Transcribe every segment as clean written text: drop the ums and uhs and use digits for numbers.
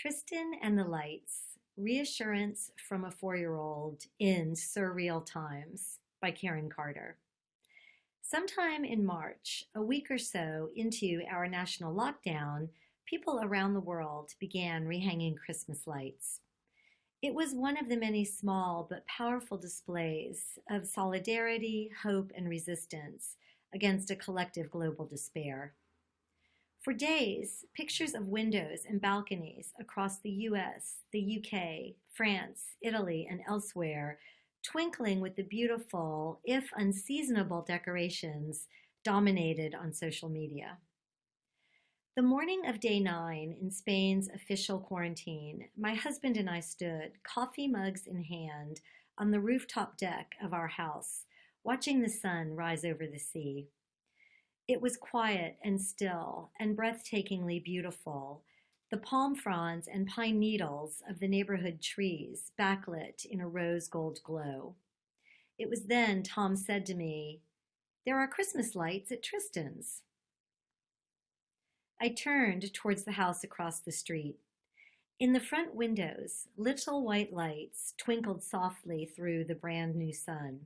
Tristan and the Lights, Reassurance from a Four-Year-Old in Surreal Times by Karen Carter. Sometime in March, a week or so into our national lockdown, people around the world began rehanging Christmas lights. It was one of the many small but powerful displays of solidarity, hope, and resistance against a collective global despair. For days, pictures of windows and balconies across the US, the UK, France, Italy, and elsewhere twinkling with the beautiful, if unseasonable, decorations dominated on social media. The morning of day 9 in Spain's official quarantine, my husband and I stood, coffee mugs in hand, on the rooftop deck of our house, watching the sun rise over the sea. It was quiet and still and breathtakingly beautiful, the palm fronds and pine needles of the neighborhood trees backlit in a rose gold glow. It was then Tom said to me, "There are Christmas lights at Tristan's." I turned towards the house across the street. In the front windows, little white lights twinkled softly through the brand new sun.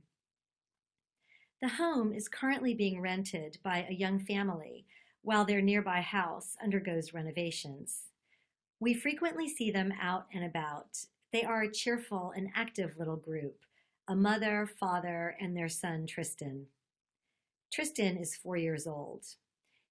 The home is currently being rented by a young family while their nearby house undergoes renovations. We frequently see them out and about. They are a cheerful and active little group, a mother, father, and their son, Tristan. Tristan is 4 years old.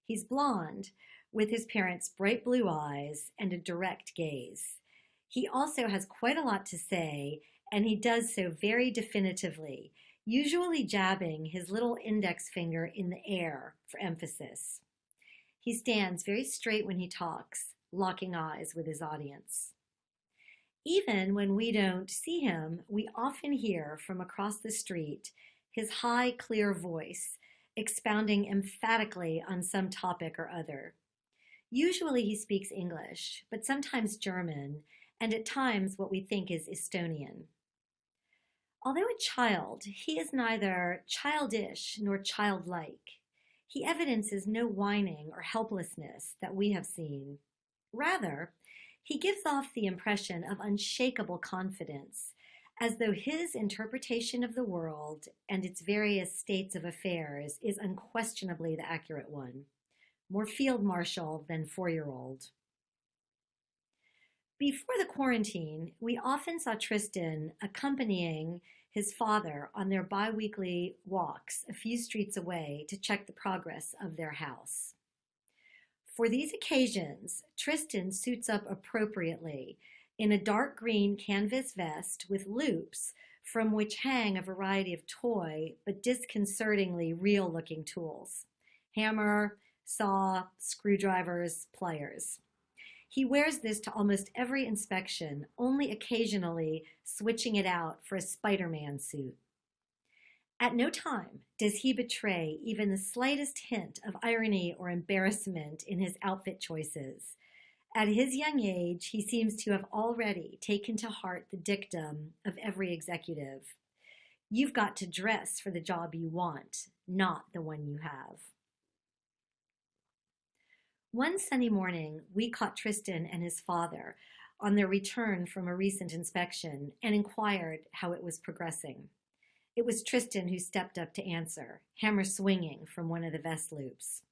He's blonde, with his parents' bright blue eyes and a direct gaze. He also has quite a lot to say, and he does so very definitively, usually jabbing his little index finger in the air for emphasis. He stands very straight when he talks, locking eyes with his audience. Even when we don't see him, we often hear from across the street his high, clear voice expounding emphatically on some topic or other. Usually he speaks English, but sometimes German, and at times what we think is Estonian. Although a child, he is neither childish nor childlike. He evidences no whining or helplessness that we have seen. Rather, he gives off the impression of unshakable confidence, as though his interpretation of the world and its various states of affairs is unquestionably the accurate one, more field marshal than 4-year-old. Before the quarantine, we often saw Tristan accompanying his father on their bi-weekly walks a few streets away to check the progress of their house. For these occasions, Tristan suits up appropriately in a dark green canvas vest with loops from which hang a variety of toy but disconcertingly real-looking tools: hammer, saw, screwdrivers, pliers. He wears this to almost every inspection, only occasionally switching it out for a Spider-Man suit. At no time does he betray even the slightest hint of irony or embarrassment in his outfit choices. At his young age, he seems to have already taken to heart the dictum of every executive: "You've got to dress for the job you want, not the one you have." One sunny morning, we caught Tristan and his father on their return from a recent inspection and inquired how it was progressing. It was Tristan who stepped up to answer, hammer swinging from one of the vest loops.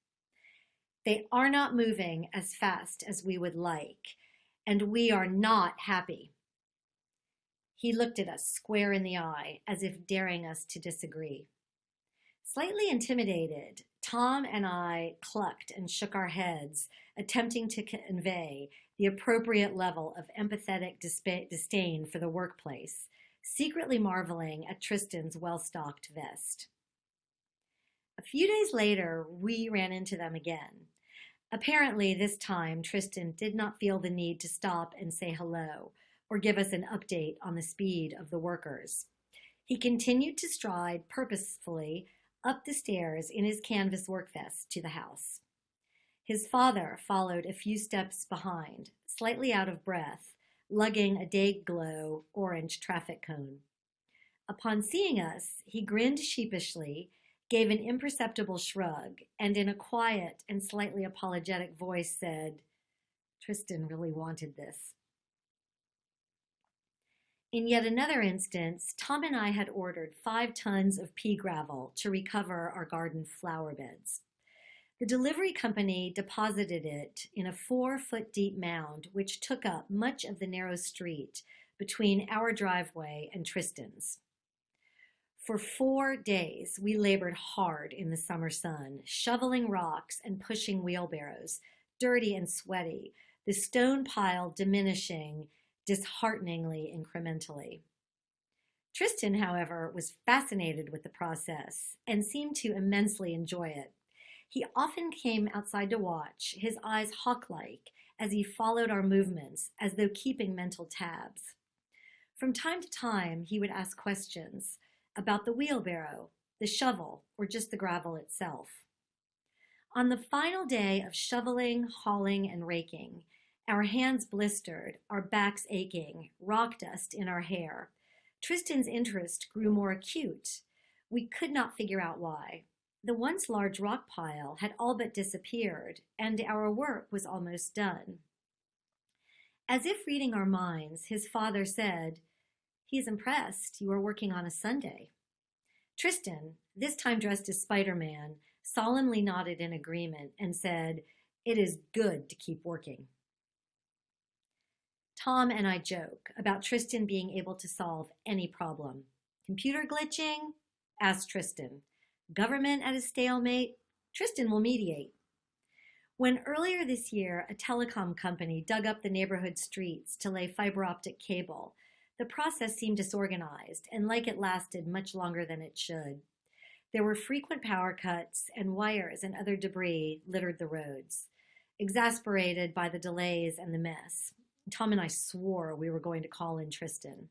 "They are not moving as fast as we would like, and we are not happy." He looked at us square in the eye, as if daring us to disagree. Slightly intimidated, Tom and I clucked and shook our heads, attempting to convey the appropriate level of empathetic disdain for the workplace, secretly marveling at Tristan's well-stocked vest. A few days later, we ran into them again. Apparently, this time, Tristan did not feel the need to stop and say hello or give us an update on the speed of the workers. He continued to stride purposefully up the stairs in his canvas work vest to the house. His father followed a few steps behind, slightly out of breath, lugging a day-glow orange traffic cone. Upon seeing us, he grinned sheepishly, gave an imperceptible shrug, and in a quiet and slightly apologetic voice said, "Tristan really wanted this." In yet another instance, Tom and I had ordered 5 tons of pea gravel to recover our garden flower beds. The delivery company deposited it in a 4 foot deep mound, which took up much of the narrow street between our driveway and Tristan's. For 4 days, we labored hard in the summer sun, shoveling rocks and pushing wheelbarrows, dirty and sweaty, the stone pile diminishing dishearteningly incrementally. Tristan, however, was fascinated with the process and seemed to immensely enjoy it. He often came outside to watch, his eyes hawk-like, as he followed our movements as though keeping mental tabs. From time to time, he would ask questions about the wheelbarrow, the shovel, or just the gravel itself. On the final day of shoveling, hauling, and raking, our hands blistered, our backs aching, rock dust in our hair, Tristan's interest grew more acute. We could not figure out why. The once large rock pile had all but disappeared, and our work was almost done. As if reading our minds, his father said, "He's impressed you are working on a Sunday." Tristan, this time dressed as Spider-Man, solemnly nodded in agreement and said, "It is good to keep working." Tom and I joke about Tristan being able to solve any problem. Computer glitching? Ask Tristan. Government at a stalemate? Tristan will mediate. When earlier this year a telecom company dug up the neighborhood streets to lay fiber optic cable, the process seemed disorganized and like it lasted much longer than it should. There were frequent power cuts, and wires and other debris littered the roads. Exasperated by the delays and the mess, Tom and I swore we were going to call in Tristan.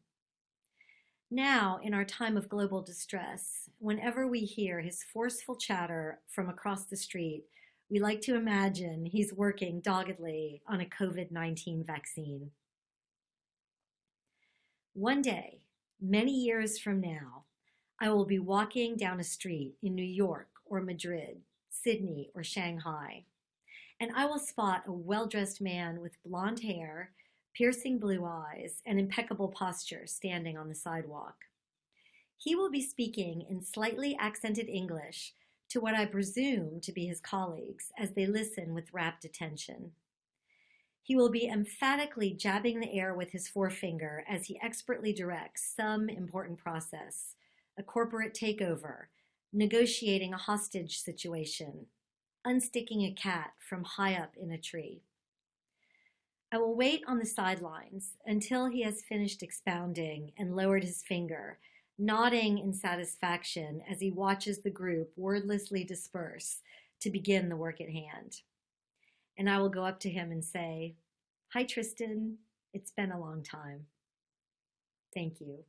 Now, in our time of global distress, whenever we hear his forceful chatter from across the street, we like to imagine he's working doggedly on a COVID-19 vaccine. One day, many years from now, I will be walking down a street in New York or Madrid, Sydney or Shanghai, and I will spot a well-dressed man with blonde hair, piercing blue eyes, and impeccable posture standing on the sidewalk. He will be speaking in slightly accented English to what I presume to be his colleagues as they listen with rapt attention. He will be emphatically jabbing the air with his forefinger as he expertly directs some important process, a corporate takeover, negotiating a hostage situation, unsticking a cat from high up in a tree. I will wait on the sidelines until he has finished expounding and lowered his finger, nodding in satisfaction as he watches the group wordlessly disperse to begin the work at hand. And I will go up to him and say, "Hi, Tristan. It's been a long time. Thank you."